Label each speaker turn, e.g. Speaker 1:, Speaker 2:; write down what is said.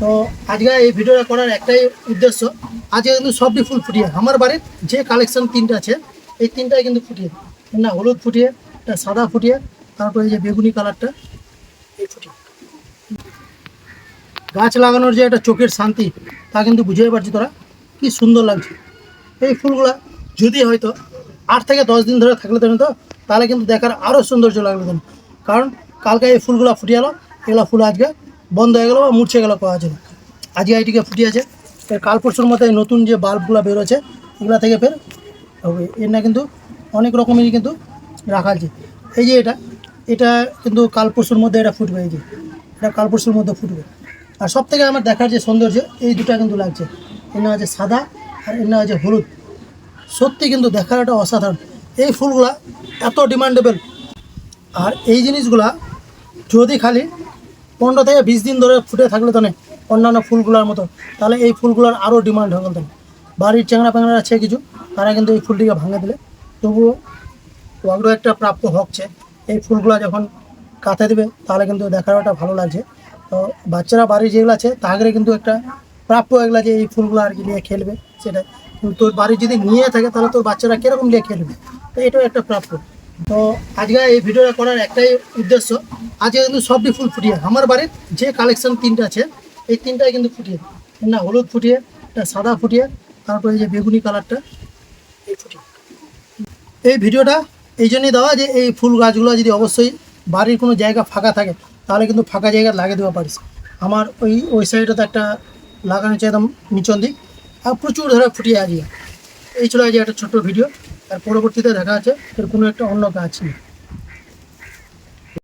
Speaker 1: তো আজকে এই ভিডিওটা করার একটাই উদ্দেশ্য, আজকে কিন্তু সবটি ফুল ফুটিয়ে আমার বাড়ির যে কালেকশন তিনটা আছে এই তিনটাই কিন্তু ফুটিয়ে, না হলুদ ফুটিয়ে, একটা সাদা ফুটিয়ে, তারপরে এই যে বেগুনি কালারটা এই ফুটিয়ে। গাছ লাগানোর যে একটা চোখের শান্তি তা কিন্তু বুঝতে পারছি তোরা কি সুন্দর লাগছে। এই ফুলগুলা যদি হয়তো 8 থেকে 10 দিন ধরে থাকলে তো তাহলে কিন্তু দেখার আরও সৌন্দর্য লাগবে কেন, কারণ কালকে এই ফুলগুলো ফুটিয়ে এলো, এগুলো ফুল আজকে বন্ধ হয়ে গেলো বা মুরছে গেলো পাওয়া যায় না। আজকে এইটিকে ফুটিয়েছে, এর কাল পরশুর মধ্যে নতুন যে বাল্বগুলো বেরোচ্ছে এগুলো থেকে ফের হবে। এর না কিন্তু অনেক রকমেরই কিন্তু রাখা আছে। এই যে এটা এটা কিন্তু কাল পরশুর মধ্যে এটা ফুটবে, এই যে এটা কাল পরশুর মধ্যে ফুটবে। আর সব থেকে আমার দেখার যে সৌন্দর্য এই দুটা কিন্তু লাগছে, এর না আছে সাদা আর এর না আছে হলুদ। সত্যি কিন্তু দেখার একটা অসাধারণ। এই ফুলগুলা এত ডিমান্ডেবল, আর এই জিনিসগুলা যদি খালি 15 থেকে 20 দিন ধরে ফুটে থাকলে তো অন্যান্য ফুলগুলোর মতো, তাহলে এই ফুলগুলোর আরও ডিমান্ড হয়ে গেল। বাড়ির চ্যাংড়া প্যাংড়া আছে কিছু, তারা কিন্তু এই ফুলটিকে ভাঙে দিলে তবুও ওগুলো একটা প্রাপ্য হচ্ছে। এই ফুলগুলো যখন কাঁথে দেবে তাহলে কিন্তু দেখার একটা ভালো লাগছে। তো বাচ্চারা বাড়ির যেগুলো আছে তাদের কিন্তু একটা প্রাপ্য এগুলো যে এই ফুলগুলো আর কি নিয়ে খেলবে, সেটা কিন্তু তোর বাড়ির যদি নিয়ে থাকে তাহলে তোর বাচ্চারা কীরকম নিয়ে খেলবে, তো এটাও একটা প্রাপ্য। তো আজকে এই ভিডিওটা করার একটাই উদ্দেশ্য, আজকে কিন্তু সবটি ফুল ফুটিয়ে আমার বাড়ির যে কালেকশন তিনটা আছে এই তিনটাই কিন্তু ফুটিয়ে, না হলুদ ফুটিয়ে, একটা সাদা ফুটিয়ে, তারপরে এই যে বেগুনি কালারটা এই ফুটিয়ে। এই ভিডিওটা এই জন্যই দেওয়া যে এই ফুল গাছগুলো যদি অবশ্যই বাড়ির কোনো জায়গা ফাঁকা থাকে তাহলে কিন্তু ফাঁকা জায়গা লাগিয়ে দেওয়া পারিস। আমার ওই সাইডে তো একটা লাগানো হচ্ছে একদম নিচন দিক, আর প্রচুর ধরে ফুটিয়ে আজকে। এই ছিল আজকে একটা ছোট্ট ভিডিও, আর পরবর্তীতে দেখা আছে এর কোনো একটা অন্য গাছ নিয়ে।